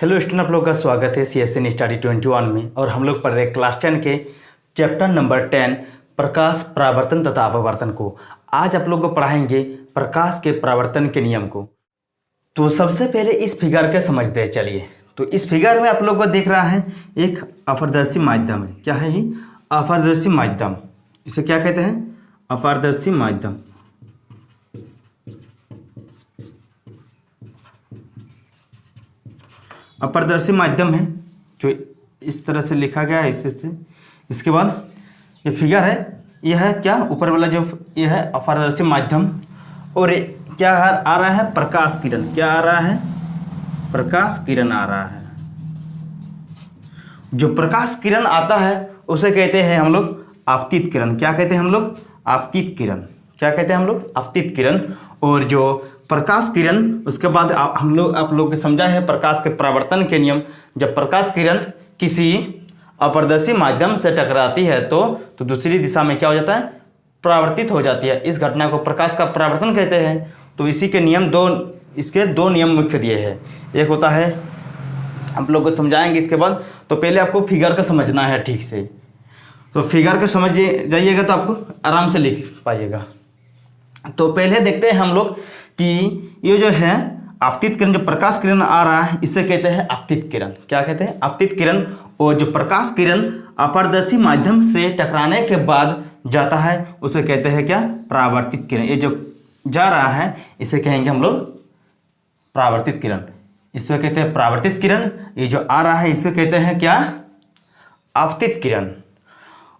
Hello student, आप लोग का स्वागत है CSN स्टडी 21 में। और हम लोग पढ़ रहे क्लास 10 के चैप्टर नंबर 10 प्रकाश परावर्तन तथा अपवर्तन को। आज आप लोग को पढ़ाएंगे प्रकाश के परावर्तन के नियम को। तो सबसे पहले इस फिगर के समझते हैं। चलिए, तो इस फिगर में आप लोग को दिख रहा है एक अपारदर्शी माध्यम है। क्या है ये? अपारदर्शी माध्यम। इसे क्या कहते हैं? अपारदर्शी माध्यम। अपारदर्शी माध्यम है जो इस तरह से लिखा गया है इससे। इसके बाद ये फिगर है, यह है क्या, ऊपर वाला जो ये है अपारदर्शी माध्यम। और क्या आ रहा है? प्रकाश किरण। क्या आ रहा है? प्रकाश किरण आ रहा है। जो प्रकाश किरण आता है उसे कहते हैं हम लोग आपतित किरण। क्या कहते हैं हम लोग? आपतित किरण। क्या कहते हैं हम लोग? आपतित किरण। और जो प्रकाश किरण, उसके बाद हम लोग आप लोग को समझा है प्रकाश के परावर्तन के नियम। जब प्रकाश किरण किसी अपारदर्शी माध्यम से टकराती है तो दूसरी दिशा में क्या हो जाता है? परावर्तित हो जाती है। इस घटना को प्रकाश का परावर्तन कहते हैं। तो इसी के नियम इसके दो नियम मुख्य दिए हैं। एक होता है, आप लोग को समझाएंगे इसके बाद। तो पहले आपको फिगर का समझना है ठीक से। तो फिगर को समझ जाइएगा तो आपको आराम से लिख पाइएगा। तो पहले देखते हैं हम लोग कि ये जो है आपतित किरण, जो प्रकाश किरण आ रहा है इसे कहते हैं आपतित किरण। क्या कहते हैं? आपतित किरण। और जो प्रकाश किरण अपारदर्शी माध्यम से टकराने के बाद जाता है उसे कहते हैं क्या? परावर्तित किरण। ये जो जा रहा है इसे कहेंगे हम लोग परावर्तित किरण। इसे कहते हैं परावर्तित किरण। ये जो आ रहा है इसे कहते हैं क्या? आपतित किरण।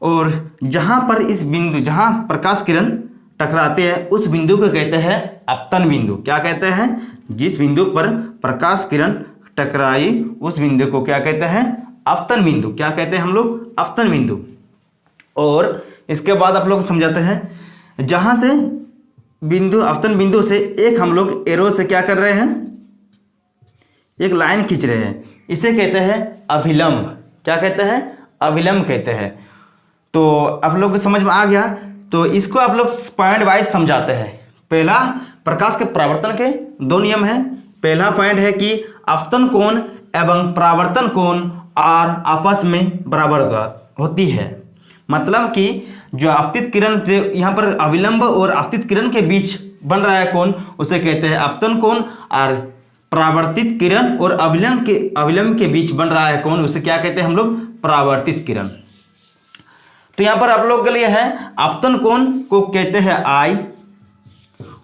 और जहां पर इस बिंदु, जहां प्रकाश किरण टकराते हैं उस बिंदु को कहते हैं आपतन बिंदु। क्या कहते हैं? जिस बिंदु पर प्रकाश किरण टकराई उस बिंदु को क्या कहते हैं? आपतन बिंदु। क्या कहते हैं हम लोग? आपतन बिंदु। और इसके बाद आप लोग समझाते हैं, जहां से बिंदु, आपतन बिंदु से एक हम लोग एरो से क्या कर रहे हैं? एक लाइन खींच रहे हैं। इसे कहते हैं अभिलंब। क्या कहते हैं? अभिलंब कहते हैं। तो आप लोग को समझ में आ गया। तो इसको आप लोग पॉइंट वाइज समझाते हैं। पहला, प्रकाश के परावर्तन के दो नियम हैं। पहला पॉइंट है कि आपतन कोण एवं परावर्तन कोण और आपस में बराबर होती है। मतलब कि जो आपतित किरण, जो यहाँ पर अविलंब और आपतित किरण के बीच बन रहा है कोण, उसे कहते हैं आपतन कोण। और परावर्तित किरण और अविलंब के बीच बन रहा है कोण, उसे क्या कहते हैं हम लोग? परावर्तित किरण। तो यहां पर आप लोग के लिए है, आपतन कोण को कहते हैं I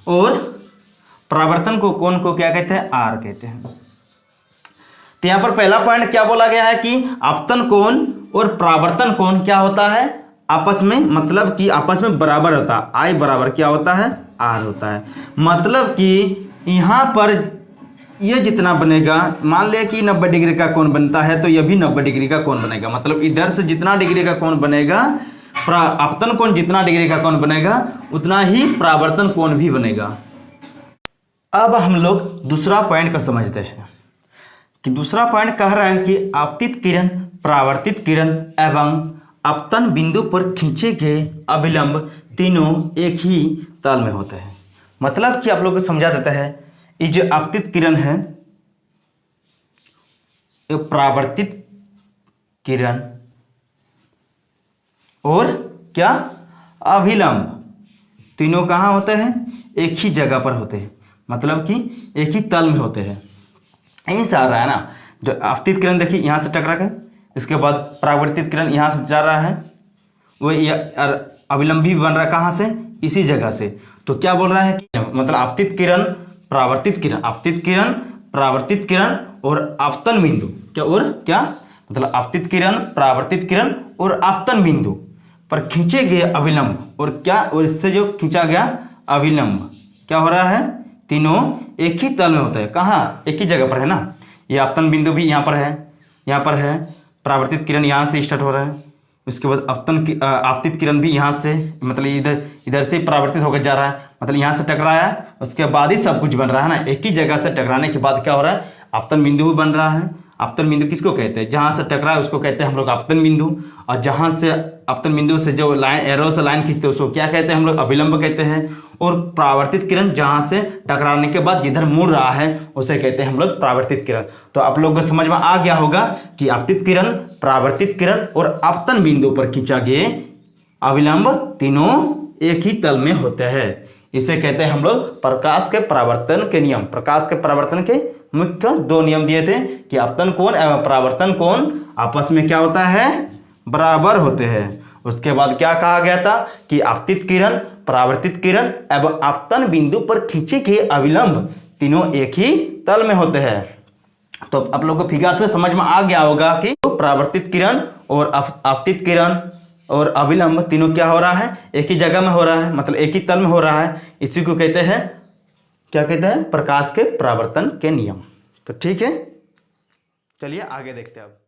और परावर्तन को कोण को क्या कहते हैं? R कहते हैं। तो यहां पर पहला पॉइंट क्या बोला गया है कि आपतन कोण और परावर्तन कोण क्या होता है? आपस में, मतलब कि आपस में बराबर होता है। I बराबर क्या होता है? R होता है। मतलब कि यहां पर ये जितना बनेगा, मान लिया कि 90 डिग्री का कोण बनता है तो यह भी 90 डिग्री का कोण बनेगा। मतलब इधर से जितना डिग्री का कोण बनेगा, आपतन कोण जितना डिग्री का कोण बनेगा उतना ही परावर्तन कोण भी बनेगा। अब हम लोग दूसरा पॉइंट का समझते हैं कि दूसरा पॉइंट कह रहा है कि आपतित किरण, परावर्तित किरण एवं आपतन बिंदु पर खींचे गए अभिलंब तीनों एक ही तल में होते हैं। मतलब कि आप लोग को समझा देता है, ये जो आपतित किरण है, ये परावर्तित किरण और क्या? अभिलंब, तीनों कहाँ होते हैं? एक ही जगह पर होते हैं। मतलब कि एक ही तल में होते हैं। यहीं से आ रहा है ना, जो आपतित किरण देखिए यहाँ से टकरा कर, इसके बाद परावर्तित किरण यहाँ से जा रहा है, वो अभिलंब भी बन रहा है कहाँ से? इसी जगह से। तो क्या बोल रहा है कि मतलब आपतित किरण, परावर्तित किरण, आपतित किरण, परावर्तित किरण और आपतन बिंदु, क्या और क्या, मतलब आपतित किरण, परावर्तित किरण और आपतन बिंदु पर खींचे गए अभिलंब और क्या, और इससे जो खींचा गया अभिलंब क्या हो रहा है? तीनों एक ही तल में होता है। कहाँ? एक ही जगह पर है ना। ये आपतन बिंदु भी यहाँ पर है, यहाँ पर है। परावर्तित किरण यहाँ से स्टार्ट हो रहा है, उसके बाद आपतित किरण भी यहाँ से, मतलब इधर से परावर्तित होकर जा रहा है, मतलब यहाँ से टकराया, उसके बाद ही सब कुछ बन रहा है ना। एक ही जगह से टकराने के बाद क्या हो रहा है? आपतन बिंदु भी बन रहा है आपतन बिंदु किसको कहते हैं? जहां से टकराए उसको कहते हैं हम लोग आपतन बिंदु, और जहां से आपतन बिंदु से जो लाइन एरो से लाइन खींचते हैं उसको क्या कहते हैं हम लोग? अभिलंब कहते हैं। और परावर्तित किरण जहां से टकराने के बाद जिधर मुड़ रहा है उसे कहते हैं हम लोग परावर्तित किरण। तो आप लोगों को समझ में आ गया होगा कि आपतित किरण, परावर्तित किरण और आपतन बिंदु पर खींचा गया अविलंब तीनों एक ही तल में होते हैं। इसे कहते हैं हम लोग प्रकाश के परावर्तन के नियम। प्रकाश के परावर्तन के मुख्य 2 नियम दिए थे कि आपतन कोण एवं परावर्तन कोण आपस में क्या होता है? बराबर होते हैं। उसके बाद क्या कहा गया था कि आपतित किरण, परावर्तित किरण एवं आपतन बिंदु पर खींचे गए अविलंब तीनों एक ही तल में होते हैं। तो आप लोगों को फिगर से समझ में आ गया होगा कि परावर्तित किरण और आपतित किरण और अविलंब तीनों क्या हो रहा है? एक ही जगह में हो रहा है, मतलब एक ही तल में हो रहा है। इसी को कहते हैं, क्या कहते हैं? प्रकाश के परावर्तन के नियम। तो ठीक है, चलिए आगे देखते हैं अब।